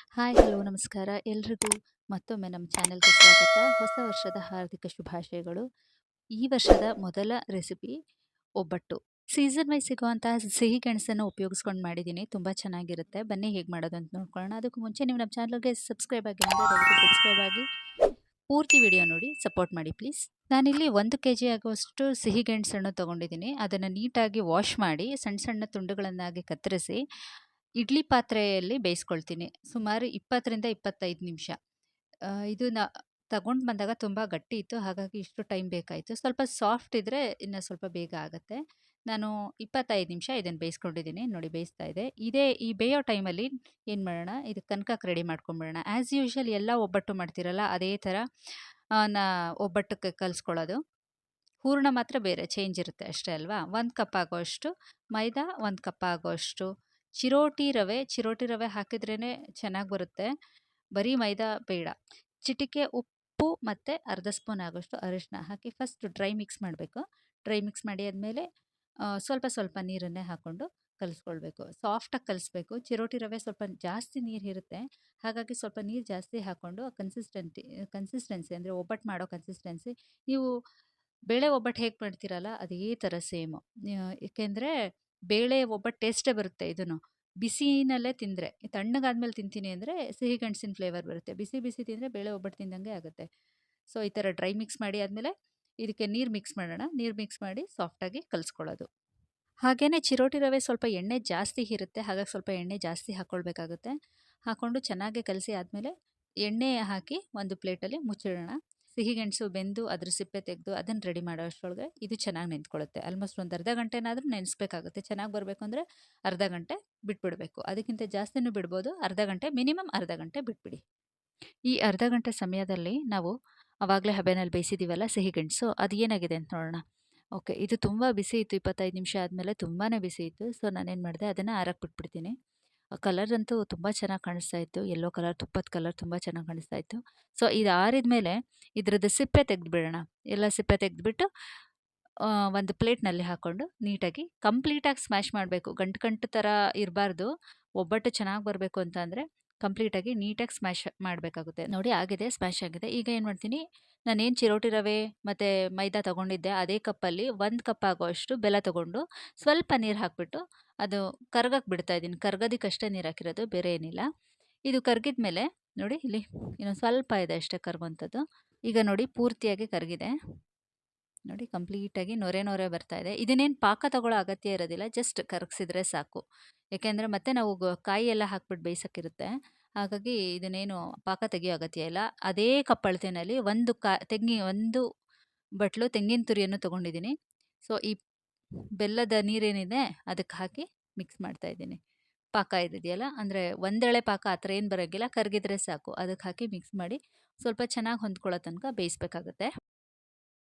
Hi, hello, ನಮಸ್ಕಾರ. ಎಲ್ರಿಗೂ ಮತ್ತೊಮ್ಮೆ ನಮ್ಮ ಚಾನೆಲ್‌ಗೆ ಸ್ವಾಗತ. ಹೊಸ ವರ್ಷದ ಹಾರ್ದಿಕ ಶುಭಾಶಯಗಳು. ಈ ವರ್ಷದ ಮೊದಲ ರೆಸಿಪಿ ಒಬ್ಬಟ್ಟು. ಸೀಸನ್ ವೈಸ್ ಸಿಗುವಂತಹ ಸಿಹಿ ಗೆಣಸನ್ನು ಉಪಯೋಗಿಸ್ಕೊಂಡು ಮಾಡಿದ್ದೀನಿ. ತುಂಬ ಚೆನ್ನಾಗಿರುತ್ತೆ. ಬನ್ನಿ ಹೇಗೆ ಮಾಡೋದು ಅಂತ ನೋಡ್ಕೊಳ್ಳೋಣ. ಅದಕ್ಕೂ ಮುಂಚೆ ನೀವು ನಮ್ಮ ಚಾನಲ್‌ಗೆ ಸಬ್ಸ್ಕ್ರೈಬ್ ಆಗಿಲ್ಲ ಅಂದರೆ ದಯವಿಟ್ಟು ಸಬ್ಸ್ಕ್ರೈಬ್ ಆಗಿ ಪೂರ್ತಿ ವಿಡಿಯೋ ನೋಡಿ ಸಪೋರ್ಟ್ ಮಾಡಿ ಪ್ಲೀಸ್. ನಾನಿಲ್ಲಿ 1 ಕೆಜಿ ಆಗುವಷ್ಟು ಸಿಹಿ ಗೆಣಸನ್ನು ತೊಗೊಂಡಿದ್ದೀನಿ. ಅದನ್ನು ನೀಟಾಗಿ ವಾಶ್ ಮಾಡಿ ಸಣ್ಣ ಸಣ್ಣ ತುಂಡುಗಳನ್ನಾಗಿ ಕತ್ತರಿಸಿ ಇಡ್ಲಿ ಪಾತ್ರೆಯಲ್ಲಿ ಬೇಯಿಸ್ಕೊಳ್ತೀನಿ. ಸುಮಾರು 20ರಿಂದ 25 ನಿಮಿಷ. ಇದು ತಗೊಂಡು ಬಂದಾಗ ತುಂಬ ಗಟ್ಟಿ ಇತ್ತು. ಹಾಗಾಗಿ ಇಷ್ಟು ಟೈಮ್ ಬೇಕಾಯಿತು. ಸ್ವಲ್ಪ ಸಾಫ್ಟ್ ಇದ್ದರೆ ಇನ್ನು ಸ್ವಲ್ಪ ಬೇಗ ಆಗುತ್ತೆ. ನಾನು 25 ನಿಮಿಷ ಇದನ್ನು ಬೇಯಿಸ್ಕೊಂಡಿದ್ದೀನಿ. ನೋಡಿ ಬೇಯಿಸ್ತಾ ಇದೆ. ಈ ಬೇಯೋ ಟೈಮಲ್ಲಿ ಏನು ಮಾಡೋಣ, ಇದಕ್ಕೆ ಕನಕಕ್ಕೆ ರೆಡಿ ಮಾಡ್ಕೊಂಬಿಡೋಣ. ಆ್ಯಸ್ ಯೂಶುವಲ್ ಎಲ್ಲ ಒಬ್ಬಟ್ಟು ಮಾಡ್ತೀರಲ್ಲ ಅದೇ ಥರ ಒಬ್ಬಟ್ಟಕ್ಕೆ ಕಲಿಸ್ಕೊಳ್ಳೋದು. ಹೂರಣ ಮಾತ್ರ ಬೇರೆ ಚೇಂಜ್ ಇರುತ್ತೆ ಅಷ್ಟೇ ಅಲ್ವಾ. 1 ಕಪ್ ಆಗೋಷ್ಟು ಮೈದಾ, 1 ಕಪ್ ಆಗೋಷ್ಟು ಚಿರೋಟಿ ರವೆ ಹಾಕಿದ್ರೇ ಚೆನ್ನಾಗಿ ಬರುತ್ತೆ. ಬರೀ ಮೈದಾ ಬೇಡ. ಚಿಟಿಕೆ ಉಪ್ಪು ಮತ್ತು ಅರ್ಧ ಸ್ಪೂನ್ ಆಗೋಷ್ಟು ಅರಿಶಿನ ಹಾಕಿ ಫಸ್ಟ್ ಡ್ರೈ ಮಿಕ್ಸ್ ಮಾಡಬೇಕು. ಡ್ರೈ ಮಿಕ್ಸ್ ಮಾಡಿ ಆದಮೇಲೆ ಸ್ವಲ್ಪ ಸ್ವಲ್ಪ ನೀರನ್ನೇ ಹಾಕ್ಕೊಂಡು ಕಲಿಸ್ಕೊಳ್ಬೇಕು. ಸಾಫ್ಟಾಗಿ ಕಲಿಸ್ಬೇಕು. ಚಿರೋಟಿ ರವೆ ಸ್ವಲ್ಪ ಜಾಸ್ತಿ ನೀರು ಇರುತ್ತೆ. ಹಾಗಾಗಿ ಸ್ವಲ್ಪ ನೀರು ಜಾಸ್ತಿ ಹಾಕ್ಕೊಂಡು ಕನ್ಸಿಸ್ಟೆನ್ಸಿ ಅಂದರೆ ಒಬ್ಬಟ್ಟು ಮಾಡೋ ಕನ್ಸಿಸ್ಟೆನ್ಸಿ ನೀವು ಬೇಳೆ ಒಬ್ಬಟ್ಟು ಹೇಗೆ ಮಾಡ್ತೀರಲ್ಲ ಅದೇ ಥರ ಸೇಮು. ಏಕೆಂದರೆ ಬೇಳೆ ಒಬ್ಬಟ್ಟು ಟೇಸ್ಟೇ ಬರುತ್ತೆ ಇದನ್ನು. ಬಿಸಿನಲ್ಲೇ ತಿಂದರೆ, ತಣ್ಣಗಾದ್ಮೇಲೆ ತಿಂತೀನಿ ಅಂದರೆ ಸಿಹಿ ಗೆಣಸಿನ ಫ್ಲೇವರ್ ಬರುತ್ತೆ. ಬಿಸಿ ಬಿಸಿ ತಿಂದರೆ ಬೇಳೆ ಒಬ್ಬಟ್ಟು ತಿಂದಂಗೆ ಆಗುತ್ತೆ. ಸೊ ಈ ಥರ ಡ್ರೈ ಮಿಕ್ಸ್ ಮಾಡಿ ಆದಮೇಲೆ ಇದಕ್ಕೆ ನೀರು ಮಿಕ್ಸ್ ಮಾಡೋಣ. ನೀರು ಮಿಕ್ಸ್ ಮಾಡಿ ಸಾಫ್ಟಾಗಿ ಕಲಿಸ್ಕೊಳ್ಳೋದು. ಹಾಗೇನೇ ಚಿರೋಟಿ ರವೆ ಸ್ವಲ್ಪ ಎಣ್ಣೆ ಜಾಸ್ತಿ ಇರುತ್ತೆ. ಹಾಗಾಗಿ ಸ್ವಲ್ಪ ಎಣ್ಣೆ ಜಾಸ್ತಿ ಹಾಕ್ಕೊಳ್ಬೇಕಾಗುತ್ತೆ. ಹಾಕ್ಕೊಂಡು ಚೆನ್ನಾಗಿ ಕಲಸಿ ಆದಮೇಲೆ ಎಣ್ಣೆ ಹಾಕಿ ಒಂದು ಪ್ಲೇಟಲ್ಲಿ ಮುಚ್ಚಿಡೋಣ. ಸಿಹಿಗೆಣಸು ಬೆಂದು ಅದ್ರ ಸಿಪ್ಪೆ ತೆಗೆದು ಅದನ್ನು ರೆಡಿ ಮಾಡೋ ಅಷ್ಟರೊಳಗೆ ಇದು ಚೆನ್ನಾಗಿ ನೆಂದ್ಕೊಳ್ಳುತ್ತೆ. ಆಲ್ಮೋಸ್ಟ್ ಒಂದು ಅರ್ಧ ಗಂಟೆನಾದರೂ ನೆನೆಸ್ಬೇಕಾಗುತ್ತೆ. ಚೆನ್ನಾಗಿ ಬರಬೇಕು ಅಂದರೆ ಅರ್ಧ ಗಂಟೆ ಬಿಟ್ಬಿಡಬೇಕು. ಅದಕ್ಕಿಂತ ಜಾಸ್ತಿನೂ ಬಿಡ್ಬೋದು. ಅರ್ಧ ಗಂಟೆ ಮಿನಿಮಮ್ ಅರ್ಧ ಗಂಟೆ ಬಿಟ್ಬಿಡಿ. ಈ ಅರ್ಧ ಗಂಟೆ ಸಮಯದಲ್ಲಿ ನಾವು ಆವಾಗಲೇ ಹಬೆನಲ್ಲಿ ಬೇಯಿಸಿದ್ದೀವಲ್ಲ ಸಿಹಿಗೆಣಸು, ಅದು ಏನಾಗಿದೆ ಅಂತ ನೋಡೋಣ. ಓಕೆ, ಇದು ತುಂಬ ಬಿಸಿ ಇತ್ತು. 25 ನಿಮಿಷ ಆದಮೇಲೆ ತುಂಬಾ ಬಿಸಿ ಇತ್ತು. ಸೊ ನಾನೇನು ಮಾಡಿದೆ, ಅದನ್ನು ಆರಕ್ಕೆ ಬಿಟ್ಬಿಡ್ತೀನಿ. ಕಲರ್ ಅಂತೂ ತುಂಬ ಚೆನ್ನಾಗಿ ಕಾಣಿಸ್ತಾ ಇತ್ತು. ಯೆಲ್ಲೋ ಕಲರ್, ತುಪ್ಪದ ಕಲರ್ ತುಂಬ ಚೆನ್ನಾಗಿ ಕಾಣಿಸ್ತಾ ಇತ್ತು. ಸೊ ಇದು ಆರಿದ ಮೇಲೆ ಇದ್ರದ್ದು ಸಿಪ್ಪೆ ತೆಗೆದುಬಿಡೋಣ. ಎಲ್ಲ ಸಿಪ್ಪೆ ತೆಗೆದುಬಿಟ್ಟು ಒಂದು ಪ್ಲೇಟ್ನಲ್ಲಿ ಹಾಕ್ಕೊಂಡು ನೀಟಾಗಿ ಕಂಪ್ಲೀಟಾಗಿ ಸ್ಮ್ಯಾಶ್ ಮಾಡಬೇಕು. ಗಂಟು ಗಂಟು ಥರ ಇರಬಾರ್ದು. ಒಬ್ಬಟ್ಟು ಚೆನ್ನಾಗಿ ಬರಬೇಕು ಅಂತ ಅಂದರೆ ಕಂಪ್ಲೀಟಾಗಿ ನೀಟಾಗಿ ಸ್ಮ್ಯಾಶ್ ಮಾಡಬೇಕಾಗುತ್ತೆ. ನೋಡಿ ಆಗಿದೆ, ಸ್ಮ್ಯಾಶ್ ಆಗಿದೆ. ಈಗ ಏನು ಮಾಡ್ತೀನಿ, ನಾನೇನು ಚಿರೋಟಿ ರವೆ ಮತ್ತು ಮೈದಾ ತೊಗೊಂಡಿದ್ದೆ ಅದೇ ಕಪ್ಪಲ್ಲಿ 1 ಕಪ್ ಆಗೋಷ್ಟು ಬೆಲ್ಲ ತೊಗೊಂಡು ಸ್ವಲ್ಪ ನೀರು ಹಾಕಿಬಿಟ್ಟು ಅದು ಕರ್ಗಕ್ಕೆ ಬಿಡ್ತಾ ಇದ್ದೀನಿ. ಕರ್ಗೋದಕ್ಕಷ್ಟೇ ನೀರು ಹಾಕಿರೋದು, ಬೇರೆ ಏನಿಲ್ಲ. ಇದು ಕರಗಿದ ಮೇಲೆ ನೋಡಿ ಇಲ್ಲಿ ಇನ್ನೊಂದು ಸ್ವಲ್ಪ ಇದೆ ಅಷ್ಟೇ ಕರಗುವಂಥದ್ದು. ಈಗ ನೋಡಿ ಪೂರ್ತಿಯಾಗಿ ಕರಗಿದೆ. ನೋಡಿ ಕಂಪ್ಲೀಟಾಗಿ ನೊರೆ ನೊರೆ ಬರ್ತಾ ಇದೆ. ಇದನ್ನೇನು ಪಾಕ ತಗೊಳ್ಳೋ ಅಗತ್ಯ ಇರೋದಿಲ್ಲ. ಜಸ್ಟ್ ಕರಗಿಸಿದ್ರೆ ಸಾಕು. ಏಕೆಂದರೆ ಮತ್ತೆ ನಾವು ಕಾಯಿ ಎಲ್ಲ ಹಾಕ್ಬಿಟ್ಟು ಬೇಯಿಸೋಕ್ಕಿರುತ್ತೆ. ಹಾಗಾಗಿ ಇದನ್ನೇನು ಪಾಕ ತೆಗಿಯೋ ಅಗತ್ಯ ಇಲ್ಲ. ಅದೇ ಕಪ್ ಅಳತೆನಲ್ಲಿ ಒಂದು ಬಟ್ಲು ತೆಂಗಿನ ತುರಿಯನ್ನು ತೊಗೊಂಡಿದ್ದೀನಿ. ಸೊ ಈ ಬೆಲ್ಲದ ನೀರೇನಿದೆ ಅದಕ್ಕೆ ಹಾಕಿ ಮಿಕ್ಸ್ ಮಾಡ್ತಾ ಇದ್ದೀನಿ. ಪಾಕ ಇದೆಯಲ್ಲ, ಅಂದರೆ ಒಂದೆಳೆ ಪಾಕ ಆ ಥರ ಏನು ಬರೋಂಗಿಲ್ಲ. ಕರಗಿದ್ರೆ ಸಾಕು. ಅದಕ್ಕೆ ಹಾಕಿ ಮಿಕ್ಸ್ ಮಾಡಿ ಸ್ವಲ್ಪ ಚೆನ್ನಾಗಿ ಹೊಂದ್ಕೊಳ್ಳೋ ತನಕ ಬೇಯಿಸ್ಬೇಕಾಗುತ್ತೆ.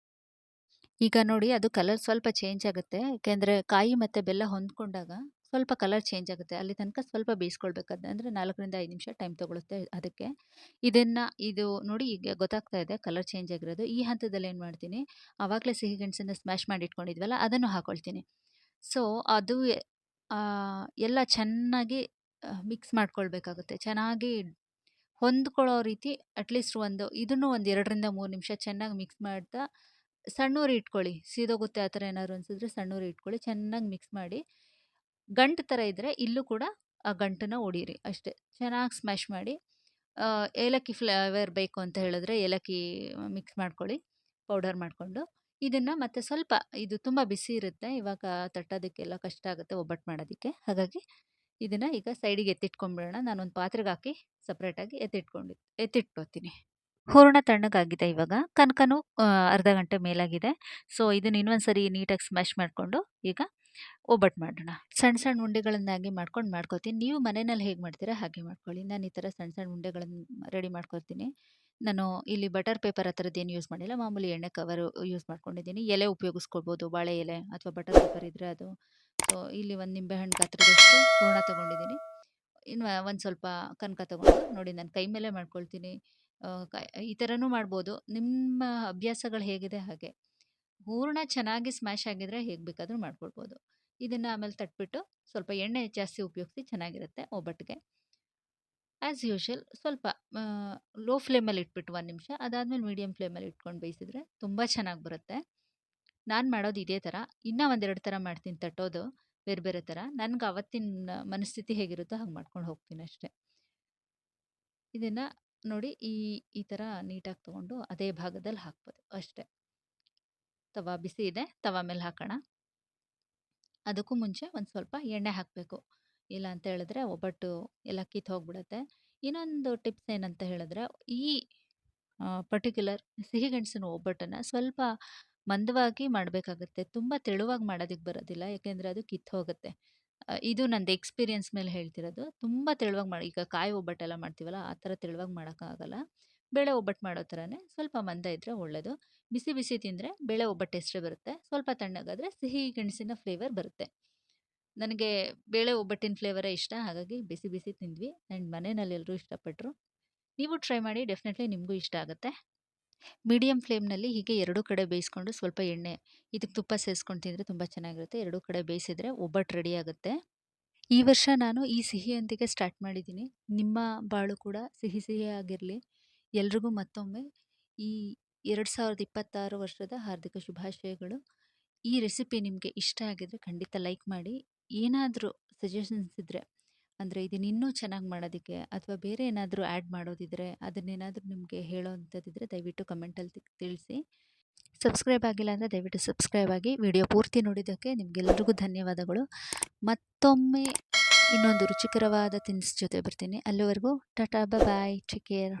ಈಗ ನೋಡಿ ಅದು ಕಲರ್ ಸ್ವಲ್ಪ ಚೇಂಜ್ ಆಗುತ್ತೆ. ಯಾಕೆಂದರೆ ಕಾಯಿ ಮತ್ತು ಬೆಲ್ಲ ಹೊಂದ್ಕೊಂಡಾಗ ಸ್ವಲ್ಪ ಕಲರ್ ಚೇಂಜ್ ಆಗುತ್ತೆ. ಅಲ್ಲಿ ತನಕ ಸ್ವಲ್ಪ ಬೇಯಿಸ್ಕೊಳ್ಬೇಕಾದ್ರೆ ಅಂದರೆ 4ರಿಂದ 5 ನಿಮಿಷ ಟೈಮ್ ತೊಗೊಳುತ್ತೆ ಅದಕ್ಕೆ. ಇದು ನೋಡಿ ಈಗ ಗೊತ್ತಾಗ್ತಾ ಇದೆ ಕಲರ್ ಚೇಂಜ್ ಆಗಿರೋದು. ಈ ಹಂತದಲ್ಲಿ ಏನು ಮಾಡ್ತೀನಿ, ಆವಾಗಲೇ ಸಿಹಿಗೆಣಸನ್ನ ಸ್ಮ್ಯಾಶ್ ಮಾಡಿ ಇಟ್ಕೊಂಡಿದ್ವಲ್ಲ ಅದನ್ನು ಹಾಕ್ಕೊಳ್ತೀನಿ. ಸೊ ಅದು ಎಲ್ಲ ಚೆನ್ನಾಗಿ ಮಿಕ್ಸ್ ಮಾಡ್ಕೊಳ್ಬೇಕಾಗುತ್ತೆ. ಚೆನ್ನಾಗಿ ಹೊಂದ್ಕೊಳ್ಳೋ ರೀತಿ ಅಟ್ಲೀಸ್ಟ್ ಇದನ್ನು ಒಂದು 2ರಿಂದ 3 ನಿಮಿಷ ಚೆನ್ನಾಗಿ ಮಿಕ್ಸ್ ಮಾಡ್ತಾ ಸಣ್ಣ ಉರಿ ಇಟ್ಕೊಳ್ಳಿ. ಸೀದೋಗುತ್ತೆ ಆ ಥರ ಏನಾದ್ರು ಅನ್ಸಿದ್ರೆ ಸಣ್ಣ ಉರಿ ಇಟ್ಕೊಳ್ಳಿ. ಚೆನ್ನಾಗಿ ಮಿಕ್ಸ್ ಮಾಡಿ ಗಂಟು ಥರ ಇದ್ದರೆ ಇಲ್ಲೂ ಕೂಡ ಆ ಗಂಟನ್ನ ಒಡೀರಿ ಅಷ್ಟೇ. ಚೆನ್ನಾಗಿ ಸ್ಮ್ಯಾಶ್ ಮಾಡಿ ಏಲಕ್ಕಿ ಫ್ಲೇವರ್ ಬೇಕು ಅಂತ ಹೇಳಿದ್ರೆ ಏಲಕ್ಕಿ ಮಿಕ್ಸ್ ಮಾಡ್ಕೊಳ್ಳಿ, ಪೌಡರ್ ಮಾಡಿಕೊಂಡು. ಇದನ್ನು ಮತ್ತೆ ಸ್ವಲ್ಪ ಇದು ತುಂಬ ಬಿಸಿ ಇರುತ್ತೆ. ಇವಾಗ ತಟ್ಟೋದಕ್ಕೆಲ್ಲ ಕಷ್ಟ ಆಗುತ್ತೆ ಒಬ್ಬಟ್ಟು ಮಾಡೋದಕ್ಕೆ. ಹಾಗಾಗಿ ಇದನ್ನು ಈಗ ಸೈಡಿಗೆ ಎತ್ತಿಟ್ಕೊಂಡ್ಬಿಡೋಣ. ನಾನೊಂದು ಪಾತ್ರೆಗೆ ಹಾಕಿ ಸಪ್ರೇಟಾಗಿ ಎತ್ತಿಟ್ಕೊತೀನಿ. ಹೂರಣ ತಣ್ಣಗಾಗಿದೆ ಇವಾಗ. ಕನಕನೂ ಅರ್ಧ ಗಂಟೆ ಮೇಲಾಗಿದೆ. ಸೊ ಇದನ್ನ ಇನ್ನೊಂದು ಸರಿ ನೀಟಾಗಿ ಸ್ಮ್ಯಾಶ್ ಮಾಡಿಕೊಂಡು ಈಗ ಒಬ್ಬಟ್ಟು ಮಾಡೋಣ. ಸಣ್ಣ ಸಣ್ಣ ಉಂಡೆಗಳನ್ನಾಗಿ ಮಾಡ್ಕೋತೀನಿ. ನೀವು ಮನೆಯಲ್ಲಿ ಹೇಗೆ ಮಾಡ್ತೀರಾ ಹಾಗೆ ಮಾಡ್ಕೊಳ್ಳಿ. ನಾನು ಈ ಥರ ಸಣ್ಣ ಸಣ್ಣ ಉಂಡೆಗಳನ್ನು ರೆಡಿ ಮಾಡ್ಕೊತೀನಿ. ನಾನು ಇಲ್ಲಿ ಬಟರ್ ಪೇಪರ್ ಆ ಥರದ್ದೇನು ಯೂಸ್ ಮಾಡಿಲ್ಲ. ಮಾಮೂಲಿ ಎಣ್ಣೆ ಕವರು ಯೂಸ್ ಮಾಡ್ಕೊಂಡಿದ್ದೀನಿ. ಎಲೆ ಉಪಯೋಗಿಸ್ಕೊಳ್ಬೋದು, ಬಾಳೆ ಎಲೆ ಅಥವಾ ಬಟರ್ ಪೇಪರ್ ಇದ್ದರೆ ಅದು. ಸೊ ಇಲ್ಲಿ ಒಂದು ನಿಂಬೆಹಣ್ಣು ಗಾತ್ರದಷ್ಟು ಹೂರಣ ತೊಗೊಂಡಿದ್ದೀನಿ. ಇನ್ನು ಒಂದು ಸ್ವಲ್ಪ ಕನಕ ತೊಗೊಂಡು ನೋಡಿ ನಾನು ಕೈ ಮೇಲೆ ಮಾಡ್ಕೊಳ್ತೀನಿ. ಈ ಥರನೂ ಮಾಡ್ಬೋದು. ನಿಮ್ಮ ಅಭ್ಯಾಸಗಳು ಹೇಗಿದೆ ಹಾಗೆ. ಹೂರಣ ಚೆನ್ನಾಗಿ ಸ್ಮ್ಯಾಶ್ ಆಗಿದ್ರೆ ಹೇಗೆ ಬೇಕಾದರೂ ಮಾಡ್ಕೊಳ್ಬೋದು. ಇದನ್ನು ಆಮೇಲೆ ತಟ್ಬಿಟ್ಟು ಸ್ವಲ್ಪ ಎಣ್ಣೆ ಜಾಸ್ತಿ ಉಪಯೋಗಿಸಿ ಚೆನ್ನಾಗಿರುತ್ತೆ ಒಬ್ಬಟ್ಟಿಗೆ. ಆ್ಯಸ್ ಯೂಶುವಲ್ ಸ್ವಲ್ಪ ಲೋ ಫ್ಲೇಮಲ್ಲಿ ಇಟ್ಬಿಟ್ಟು 1 ನಿಮಿಷ ಅದಾದಮೇಲೆ ಮೀಡಿಯಮ್ ಫ್ಲೇಮಲ್ಲಿ ಇಟ್ಕೊಂಡು ಬೇಯಿಸಿದ್ರೆ ತುಂಬ ಚೆನ್ನಾಗಿ ಬರುತ್ತೆ. ನಾನು ಮಾಡೋದು ಇದೇ ಥರ. ಇನ್ನೂ ಒಂದೆರಡು ಥರ ಮಾಡ್ತೀನಿ ತಟ್ಟೋದು ಬೇರೆ ಬೇರೆ ಥರ. ನನ್ಗೆ ಅವತ್ತಿನ ಮನಸ್ಥಿತಿ ಹೇಗಿರುತ್ತೋ ಹಾಗೆ ಮಾಡ್ಕೊಂಡು ಹೋಗ್ತೀನಿ ಅಷ್ಟೇ. ಇದನ್ನು ನೋಡಿ ಈ ಥರ ನೀಟಾಗಿ ತೊಗೊಂಡು ಅದೇ ಭಾಗದಲ್ಲಿ ಹಾಕ್ಬೋದು ಅಷ್ಟೇ. ತವಾ ಬಿಸಿ ಇದೆ, ತವಾ ಮೇಲೆ ಹಾಕೋಣ. ಅದಕ್ಕೂ ಮುಂಚೆ ಒಂದು ಸ್ವಲ್ಪ ಎಣ್ಣೆ ಹಾಕಬೇಕು. ಇಲ್ಲ ಅಂತ ಹೇಳಿದ್ರೆ ಒಬ್ಬಟ್ಟು ಎಲ್ಲ ಕಿತ್ತು ಹೋಗ್ಬಿಡುತ್ತೆ. ಇನ್ನೊಂದು ಟಿಪ್ಸ್ ಏನಂತ ಹೇಳಿದ್ರೆ ಈ ಪರ್ಟಿಕ್ಯುಲರ್ ಸಿಹಿಗೆಣಸಿನ ಒಬ್ಬಟ್ಟನ್ನು ಸ್ವಲ್ಪ ಮಂದವಾಗಿ ಮಾಡಬೇಕಾಗುತ್ತೆ. ತುಂಬ ತೆಳುವಾಗಿ ಮಾಡೋದಕ್ಕೆ ಬರೋದಿಲ್ಲ. ಯಾಕೆಂದರೆ ಅದು ಕಿತ್ತು ಹೋಗುತ್ತೆ. ಇದು ನಂದು ಎಕ್ಸ್ಪೀರಿಯನ್ಸ್ ಮೇಲೆ ಹೇಳ್ತಿರೋದು. ತುಂಬ ತೆಳುವಾಗಿ ಮಾಡಿ ಈಗ ಕಾಯಿ ಒಬ್ಬಟ್ಟೆಲ್ಲ ಮಾಡ್ತೀವಲ್ಲ ಆ ಥರ ತೆಳುವಾಗಿ ಮಾಡೋಕ್ಕಾಗಲ್ಲ. ಬೇಳೆ ಒಬ್ಬಟ್ಟು ಮಾಡೋ ಥರನೇ ಸ್ವಲ್ಪ ಮಂದ ಇದ್ದರೆ ಒಳ್ಳೆಯದು. ಬಿಸಿ ಬಿಸಿ ತಿಂದರೆ ಬೇಳೆ ಒಬ್ಬಟ್ಟು ಟೇಸ್ಟೇ ಬರುತ್ತೆ. ಸ್ವಲ್ಪ ತಣ್ಣಗಾದರೆ ಸಿಹಿ ಗೆಣಸಿನ ಫ್ಲೇವರ್ ಬರುತ್ತೆ. ನನಗೆ ಬೇಳೆ ಒಬ್ಬಟ್ಟಿನ ಫ್ಲೇವರೇ ಇಷ್ಟ. ಹಾಗಾಗಿ ಬಿಸಿ ಬಿಸಿ ತಿಂದ್ವಿ ಆ್ಯಂಡ್ ಮನೆಯಲ್ಲಿ ಎಲ್ಲರೂ ಇಷ್ಟಪಟ್ಟರು. ನೀವು ಟ್ರೈ ಮಾಡಿ, ಡೆಫಿನೆಟ್ಲಿ ನಿಮಗೂ ಇಷ್ಟ ಆಗುತ್ತೆ. ಮೀಡಿಯಮ್ ಫ್ಲೇಮ್ನಲ್ಲಿ ಹೀಗೆ ಎರಡೂ ಕಡೆ ಬೇಯಿಸ್ಕೊಂಡು ಸ್ವಲ್ಪ ಎಣ್ಣೆ ಇದಕ್ಕೆ ತುಪ್ಪ ಸೇರಿಸ್ಕೊಂಡು ತಿಂದರೆ ತುಂಬ ಚೆನ್ನಾಗಿರುತ್ತೆ. ಎರಡೂ ಕಡೆ ಬೇಯಿಸಿದರೆ ಒಬ್ಬಟ್ಟು ರೆಡಿ ಆಗುತ್ತೆ. ಈ ವರ್ಷ ನಾನು ಈ ಸಿಹಿಯೊಂದಿಗೆ ಸ್ಟಾರ್ಟ್ ಮಾಡಿದ್ದೀನಿ. ನಿಮ್ಮ ಬಾಳು ಕೂಡ ಸಿಹಿ ಸಿಹಿಯಾಗಿರಲಿ. ಎಲ್ರಿಗೂ ಮತ್ತೊಮ್ಮೆ ಈ 2026 ವರ್ಷದ ಹಾರ್ದಿಕ ಶುಭಾಶಯಗಳು. ಈ ರೆಸಿಪಿ ನಿಮಗೆ ಇಷ್ಟ ಆಗಿದ್ರೆ ಖಂಡಿತ ಲೈಕ್ ಮಾಡಿ. ಏನಾದರೂ ಸಜೆಷನ್ಸ್ ಇದ್ದರೆ, ಅಂದರೆ ಇದನ್ನ ಇನ್ನೂ ಚೆನ್ನಾಗಿ ಮಾಡೋದಕ್ಕೆ ಅಥವಾ ಬೇರೆ ಏನಾದರೂ ಆ್ಯಡ್ ಮಾಡೋದಿದ್ದರೆ, ಅದನ್ನೇನಾದರೂ ನಿಮಗೆ ಹೇಳೋವಂಥದ್ದಿದ್ರೆ ದಯವಿಟ್ಟು ಕಮೆಂಟಲ್ಲಿ ತಿಳಿಸಿ. ಸಬ್ಸ್ಕ್ರೈಬ್ ಆಗಿಲ್ಲ ಅಂದರೆ ದಯವಿಟ್ಟು ಸಬ್ಸ್ಕ್ರೈಬ್ ಆಗಿ. ವಿಡಿಯೋ ಪೂರ್ತಿ ನೋಡಿದ್ದಕ್ಕೆ ನಿಮಗೆಲ್ಲರಿಗೂ ಧನ್ಯವಾದಗಳು. ಮತ್ತೊಮ್ಮೆ ಇನ್ನೊಂದು ರುಚಿಕರವಾದ ತಿನಿಸು ಜೊತೆ ಬರ್ತೀನಿ. ಅಲ್ಲಿವರೆಗೂ ಟಾಟಾ, ಬಾಯ್, ಟೇಕ್ ಕೇರ್.